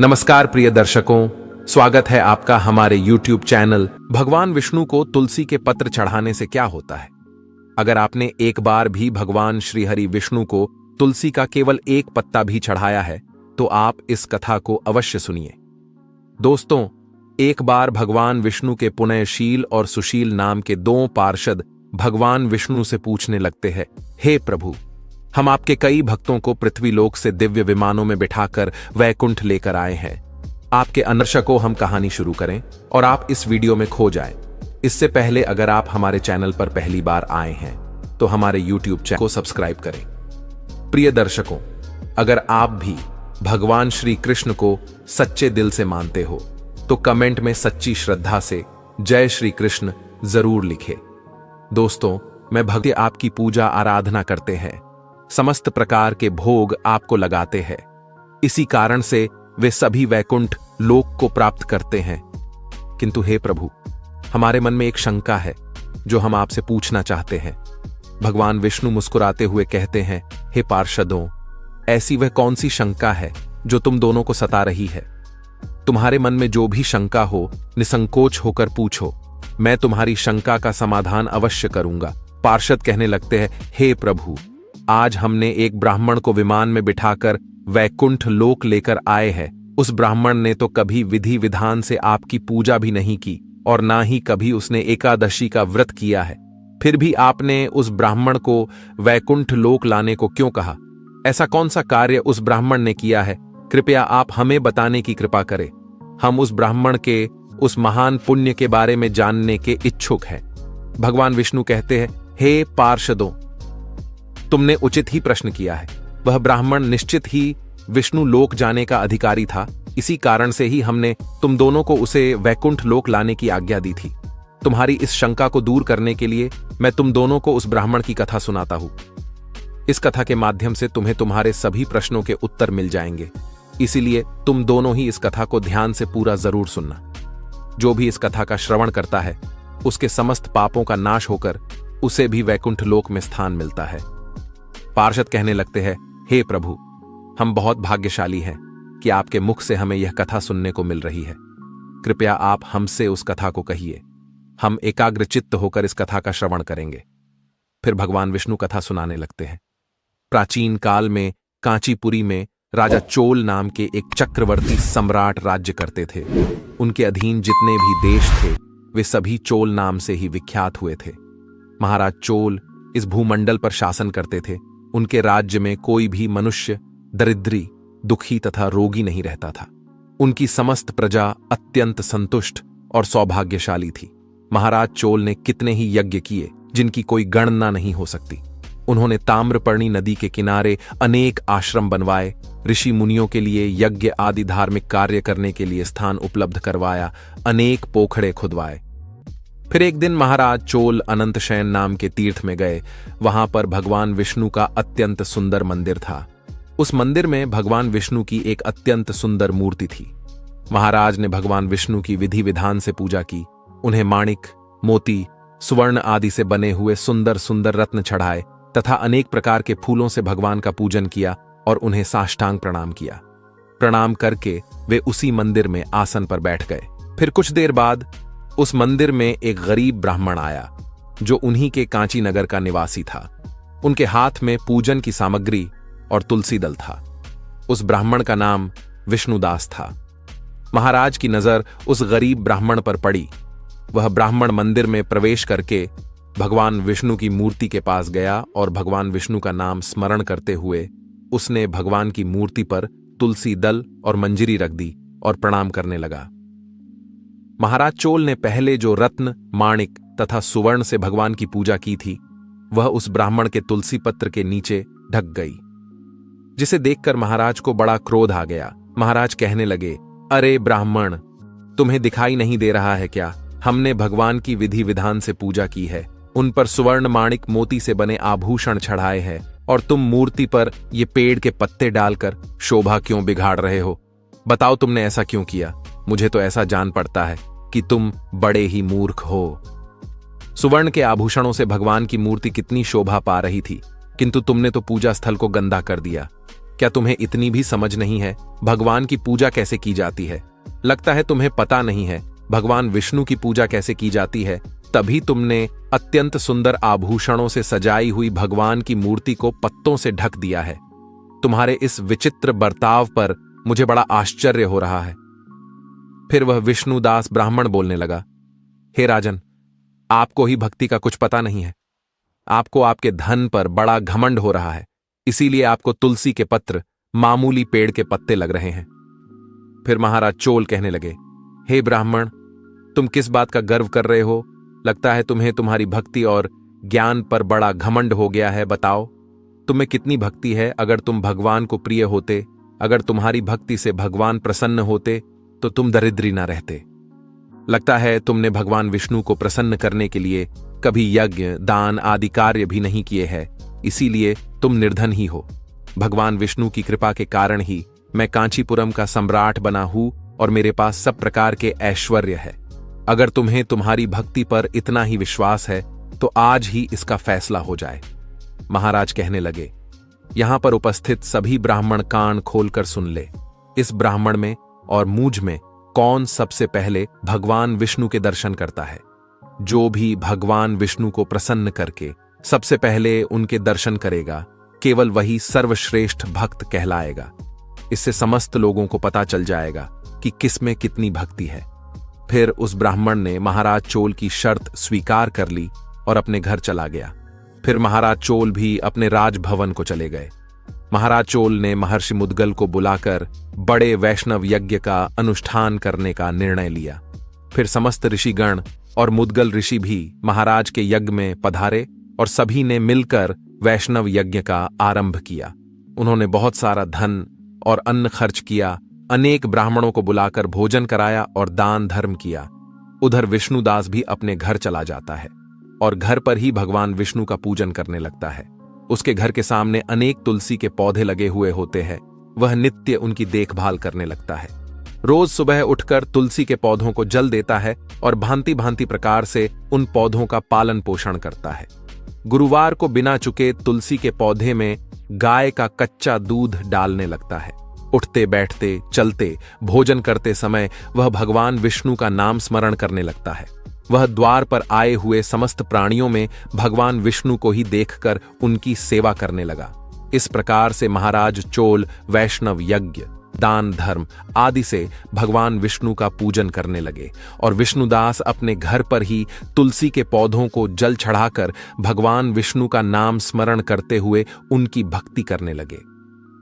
नमस्कार प्रिय दर्शकों, स्वागत है आपका हमारे YouTube चैनल। भगवान विष्णु को तुलसी के पत्र चढ़ाने से क्या होता है? अगर आपने एक बार भी भगवान श्री हरि विष्णु को तुलसी का केवल एक पत्ता भी चढ़ाया है तो आप इस कथा को अवश्य सुनिए। दोस्तों, एक बार भगवान विष्णु के पुण्यशील और सुशील नाम के दो पार्षद भगवान विष्णु से पूछने लगते हैं, हे प्रभु, हम आपके कई भक्तों को पृथ्वीलोक से दिव्य विमानों में बिठाकर वैकुंठ लेकर आए हैं। आपके अनुसार को हम कहानी शुरू करें और आप इस वीडियो में खो जाएं। इससे पहले अगर आप हमारे चैनल पर पहली बार आए हैं तो हमारे YouTube चैनल को सब्सक्राइब करें। प्रिय दर्शकों, अगर आप भी भगवान श्री कृष्ण को सच्चे दिल से मानते हो तो कमेंट में सच्ची श्रद्धा से जय श्री कृष्ण जरूर लिखें। दोस्तों, मैं भक्ति आपकी पूजा आराधना करते हैं, समस्त प्रकार के भोग आपको लगाते हैं। इसी कारण से वे सभी वैकुंठ लोक को प्राप्त करते हैं। किंतु हे प्रभु, हमारे मन में एक शंका है जो हम आपसे पूछना चाहते हैं। भगवान विष्णु मुस्कुराते हुए कहते हैं, हे पार्षदों, ऐसी वह कौन सी शंका है जो तुम दोनों को सता रही है? तुम्हारे मन में जो भी शंका हो, निसंकोच होकर पूछो, मैं तुम्हारी शंका का समाधान अवश्य करूंगा। पार्षद कहने लगते हैं, हे प्रभु, आज हमने एक ब्राह्मण को विमान में बिठाकर वैकुंठ लोक लेकर आए हैं। उस ब्राह्मण ने तो कभी विधि विधान से आपकी पूजा भी नहीं की और ना ही कभी उसने एकादशी का व्रत किया है। फिर भी आपने उस ब्राह्मण को वैकुंठ लोक लाने को क्यों कहा? ऐसा कौन सा कार्य उस ब्राह्मण ने किया है? कृपया आप हमें बताने की कृपा करें। हम उस ब्राह्मण के उस महान पुण्य के बारे में जानने के इच्छुक हैं। भगवान विष्णु कहते हैं, हे पार्षदों, तुमने उचित ही प्रश्न किया है। वह ब्राह्मण निश्चित ही विष्णु लोक जाने का अधिकारी था। इसी कारण से ही हमने तुम दोनों को उसे वैकुंठ लोक लाने की आज्ञा दी थी। तुम्हारी इस शंका को दूर करने के लिए मैं तुम दोनों को उस ब्राह्मण की कथा सुनाता हूं। इस कथा के माध्यम से तुम्हें तुम्हारे सभी प्रश्नों के उत्तर मिल जाएंगे। इसीलिए तुम दोनों ही इस कथा को ध्यान से पूरा जरूर सुनना। जो भी इस कथा का श्रवण करता है उसके समस्त पापों का नाश होकर उसे भी वैकुंठ लोक में स्थान मिलता है। पार्षद कहने लगते हैं, हे प्रभु, हम बहुत भाग्यशाली हैं कि आपके मुख से हमें यह कथा सुनने को मिल रही है। कृपया आप हमसे उस कथा को कहिए। हम एकाग्रचित्त होकर इस कथा का श्रवण करेंगे। फिर भगवान विष्णु कथा सुनाने लगते हैं। प्राचीन काल में कांचीपुरी में राजा चोल नाम के एक चक्रवर्ती सम्राट राज्य करते थे। उनके अधीन जितने भी देश थे वे सभी चोल नाम से ही विख्यात हुए थे। महाराज चोल इस भूमंडल पर शासन करते थे। उनके राज्य में कोई भी मनुष्य दरिद्री, दुखी तथा रोगी नहीं रहता था। उनकी समस्त प्रजा अत्यंत संतुष्ट और सौभाग्यशाली थी। महाराज चोल ने कितने ही यज्ञ किए जिनकी कोई गणना नहीं हो सकती। उन्होंने ताम्रपर्णी नदी के किनारे अनेक आश्रम बनवाए, ऋषि मुनियों के लिए यज्ञ आदि धार्मिक कार्य करने के लिए स्थान उपलब्ध करवाया, अनेक पोखड़े खुदवाए। फिर एक दिन महाराज चोल अनंतशयन नाम के तीर्थ में गए। वहां पर भगवान विष्णु का अत्यंत सुंदर मंदिर था। उस मंदिर में भगवान विष्णु की एक अत्यंत सुंदर मूर्ति थी। महाराज ने भगवान विष्णु की विधि विधान से पूजा की। उन्हें माणिक, मोती, सुवर्ण आदि से बने हुए सुंदर सुंदर रत्न चढ़ाए तथा अनेक प्रकार के फूलों से भगवान का पूजन किया और उन्हें साष्टांग प्रणाम किया। प्रणाम करके वे उसी मंदिर में आसन पर बैठ गए। फिर कुछ देर बाद उस मंदिर में एक गरीब ब्राह्मण आया जो उन्हीं के कांची नगर का निवासी था। उनके हाथ में पूजन की सामग्री और तुलसी दल था। उस ब्राह्मण का नाम विष्णुदास था। महाराज की नजर उस गरीब ब्राह्मण पर पड़ी। वह ब्राह्मण मंदिर में प्रवेश करके भगवान विष्णु की मूर्ति के पास गया और भगवान विष्णु का नाम स्मरण करते हुए उसने भगवान की मूर्ति पर तुलसी दल और मंजरी रख दी और प्रणाम करने लगा। महाराज चोल ने पहले जो रत्न, माणिक तथा सुवर्ण से भगवान की पूजा की थी वह उस ब्राह्मण के तुलसी पत्र के नीचे ढक गई, जिसे देखकर महाराज को बड़ा क्रोध आ गया। महाराज कहने लगे, अरे ब्राह्मण, तुम्हें दिखाई नहीं दे रहा है क्या? हमने भगवान की विधि विधान से पूजा की है, उन पर सुवर्ण, माणिक, मोती से बने आभूषण चढ़ाए हैं और तुम मूर्ति पर ये पेड़ के पत्ते डालकर शोभा क्यों बिगाड़ रहे हो? बताओ, तुमने ऐसा क्यों किया? मुझे तो ऐसा जान पड़ता है कि तुम बड़े ही मूर्ख हो। सुवर्ण के आभूषणों से भगवान की मूर्ति कितनी शोभा पा रही थी, किंतु तुमने तो पूजा स्थल को गंदा कर दिया। क्या तुम्हें इतनी भी समझ नहीं है भगवान की पूजा कैसे की जाती है? लगता है तुम्हें पता नहीं है भगवान विष्णु की पूजा कैसे की जाती है। तभी तुमने अत्यंत सुंदर आभूषणों से सजाई हुई भगवान की मूर्ति को पत्तों से ढक दिया है। तुम्हारे इस विचित्र बर्ताव पर मुझे बड़ा आश्चर्य हो रहा है। फिर वह विष्णुदास ब्राह्मण बोलने लगा, हे राजन, आपको ही भक्ति का कुछ पता नहीं है। आपको आपके धन पर बड़ा घमंड हो रहा है, इसीलिए आपको तुलसी के पत्र मामूली पेड़ के पत्ते लग रहे हैं। फिर महाराज चोल कहने लगे, हे ब्राह्मण, तुम किस बात का गर्व कर रहे हो? लगता है तुम्हें तुम्हारी भक्ति और ज्ञान पर बड़ा घमंड हो गया है। बताओ, तुम्हें कितनी भक्ति है? अगर तुम भगवान को प्रिय होते, अगर तुम्हारी भक्ति से भगवान प्रसन्न होते, तो तुम दरिद्री ना रहते। लगता है तुमने भगवान विष्णु को प्रसन्न करने के लिए कभी यज्ञ, दान आदि कार्य भी नहीं किए हैं, इसीलिए तुम निर्धन ही हो। भगवान विष्णु की कृपा के कारण ही मैं कांचीपुरम का सम्राट बना हूं और मेरे पास सब प्रकार के ऐश्वर्य है। अगर तुम्हें तुम्हारी भक्ति पर इतना ही विश्वास है तो आज ही इसका फैसला हो जाए। महाराज कहने लगे, यहां पर उपस्थित सभी ब्राह्मण कान खोलकर सुन ले। इस ब्राह्मण में और मुझ में कौन सबसे पहले भगवान विष्णु के दर्शन करता है? जो भी भगवान विष्णु को प्रसन्न करके सबसे पहले उनके दर्शन करेगा, केवल वही सर्वश्रेष्ठ भक्त कहलाएगा। इससे समस्त लोगों को पता चल जाएगा कि किसमें कितनी भक्ति है। फिर उस ब्राह्मण ने महाराज चोल की शर्त स्वीकार कर ली और अपने घर चला गया। फिर महाराज चोल भी अपने राजभवन को चले गए। महाराज चोल ने महर्षि मुद्गल को बुलाकर बड़े वैष्णव यज्ञ का अनुष्ठान करने का निर्णय लिया। फिर समस्त ऋषिगण और मुद्गल ऋषि भी महाराज के यज्ञ में पधारे और सभी ने मिलकर वैष्णव यज्ञ का आरंभ किया। उन्होंने बहुत सारा धन और अन्न खर्च किया, अनेक ब्राह्मणों को बुलाकर भोजन कराया और दान धर्म किया। उधर विष्णुदास भी अपने घर चला जाता है और घर पर ही भगवान विष्णु का पूजन करने लगता है। उसके घर के सामने अनेक तुलसी के पौधे लगे हुए होते हैं। वह नित्य उनकी देखभाल करने लगता है। रोज सुबह उठकर तुलसी के पौधों को जल देता है और भांति भांति प्रकार से उन पौधों का पालन पोषण करता है। गुरुवार को बिना चुके तुलसी के पौधे में गाय का कच्चा दूध डालने लगता है। उठते बैठते चलते भोजन करते समय वह भगवान विष्णु का नाम स्मरण करने लगता है। वह द्वार पर आए हुए समस्त प्राणियों में भगवान विष्णु को ही देखकर उनकी सेवा करने लगा। इस प्रकार से महाराज चोल वैष्णव यज्ञ, दान धर्म आदि से भगवान विष्णु का पूजन करने लगे और विष्णुदास अपने घर पर ही तुलसी के पौधों को जल चढ़ाकर भगवान विष्णु का नाम स्मरण करते हुए उनकी भक्ति करने लगे।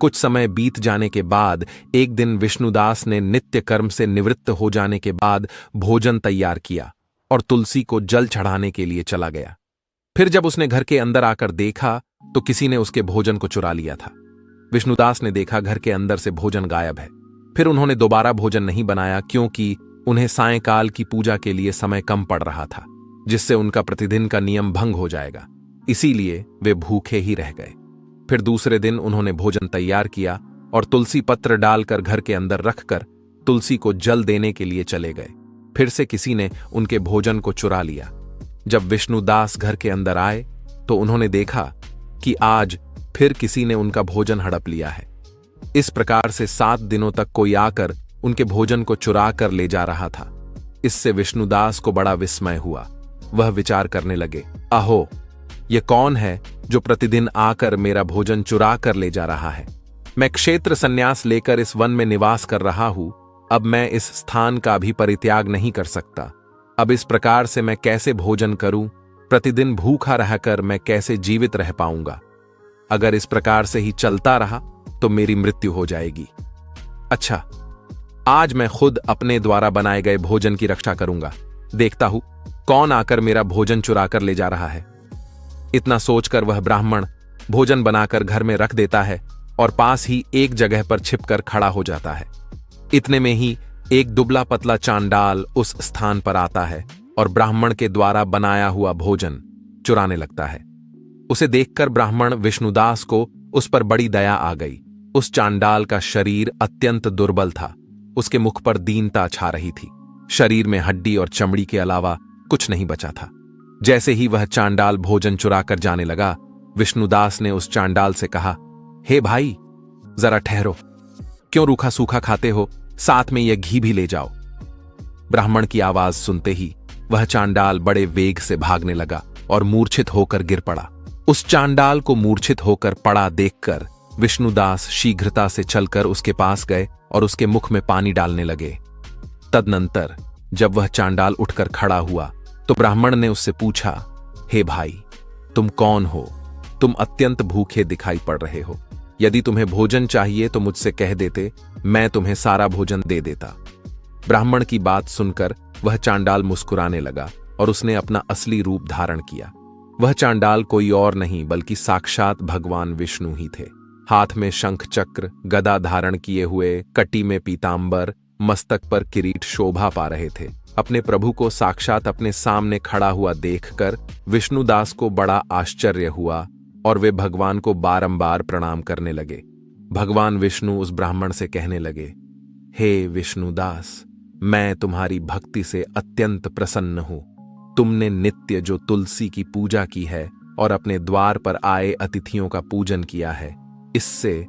कुछ समय बीत जाने के बाद एक दिन विष्णुदास ने नित्य कर्म से निवृत्त हो जाने के बाद भोजन तैयार किया और तुलसी को जल चढ़ाने के लिए चला गया। फिर जब उसने घर के अंदर आकर देखा तो किसी ने उसके भोजन को चुरा लिया था। विष्णुदास ने देखा घर के अंदर से भोजन गायब है। फिर उन्होंने दोबारा भोजन नहीं बनाया, क्योंकि उन्हें सायंकाल की पूजा के लिए समय कम पड़ रहा था, जिससे उनका प्रतिदिन का नियम भंग हो जाएगा। इसीलिए वे भूखे ही रह गए। फिर दूसरे दिन उन्होंने भोजन तैयार किया और तुलसी पत्र डालकर घर के अंदर रखकर तुलसी को जल देने के लिए चले गए। फिर से किसी ने उनके भोजन को चुरा लिया। जब विष्णुदास घर के अंदर आए तो उन्होंने देखा कि आज फिर किसी ने उनका भोजन हड़प लिया है। इस प्रकार से 7 दिनों तक कोई आकर उनके भोजन को चुरा कर ले जा रहा था। इससे विष्णुदास को बड़ा विस्मय हुआ। वह विचार करने लगे, अहो, ये कौन है जो प्रतिदिन आकर मेरा भोजन चुरा कर ले जा रहा है? मैं क्षेत्र संन्यास लेकर इस वन में निवास कर रहा हूं। अब मैं इस स्थान का भी परित्याग नहीं कर सकता। अब इस प्रकार से मैं कैसे भोजन करूं? प्रतिदिन भूखा रहकर मैं कैसे जीवित रह पाऊंगा? अगर इस प्रकार से ही चलता रहा तो मेरी मृत्यु हो जाएगी। अच्छा, आज मैं खुद अपने द्वारा बनाए गए भोजन की रक्षा करूंगा। देखता हूं कौन आकर मेरा भोजन चुरा कर ले जा रहा है। इतना सोचकर वह ब्राह्मण भोजन बनाकर घर में रख देता है और पास ही एक जगह पर छिपकर खड़ा हो जाता है। इतने में ही एक दुबला पतला चांडाल उस स्थान पर आता है और ब्राह्मण के द्वारा बनाया हुआ भोजन चुराने लगता है। उसे देखकर ब्राह्मण विष्णुदास को उस पर बड़ी दया आ गई। उस चांडाल का शरीर अत्यंत दुर्बल था। उसके मुख पर दीनता छा रही थी। शरीर में हड्डी और चमड़ी के अलावा कुछ नहीं बचा था। जैसे ही वह चांडाल भोजन चुरा कर जाने लगा, विष्णुदास ने उस चांडाल से कहा, हे भाई, जरा ठहरो, क्यों रूखा सूखा खाते हो? साथ में यह घी भी ले जाओ। ब्राह्मण की आवाज सुनते ही वह चांडाल बड़े वेग से भागने लगा और मूर्छित होकर गिर पड़ा। उस चांडाल को मूर्छित होकर पड़ा देखकर विष्णुदास शीघ्रता से चलकर उसके पास गए और उसके मुख में पानी डालने लगे। तदनंतर जब वह चांडाल उठकर खड़ा हुआ तो ब्राह्मण ने उससे पूछा, हे भाई, तुम कौन हो? तुम अत्यंत भूखे दिखाई पड़ रहे हो। यदि तुम्हें भोजन चाहिए तो मुझसे कह देते, मैं तुम्हें सारा भोजन दे देता। ब्राह्मण की बात सुनकर वह चांडाल मुस्कुराने लगा और उसने अपना असली रूप धारण किया। वह चांडाल कोई और नहीं बल्कि साक्षात भगवान विष्णु ही थे। हाथ में शंख चक्र गदा धारण किए हुए, कटी में पीतांबर, मस्तक पर किरीट शोभा पा रहे थे। अपने प्रभु को साक्षात अपने सामने खड़ा हुआ देखकर विष्णुदास को बड़ा आश्चर्य हुआ और वे भगवान को बारंबार प्रणाम करने लगे। भगवान विष्णु उस ब्राह्मण से कहने लगे, हे विष्णुदास, मैं तुम्हारी भक्ति से अत्यंत प्रसन्न हूं। तुमने नित्य जो तुलसी की पूजा की है और अपने द्वार पर आए अतिथियों का पूजन किया है, इससे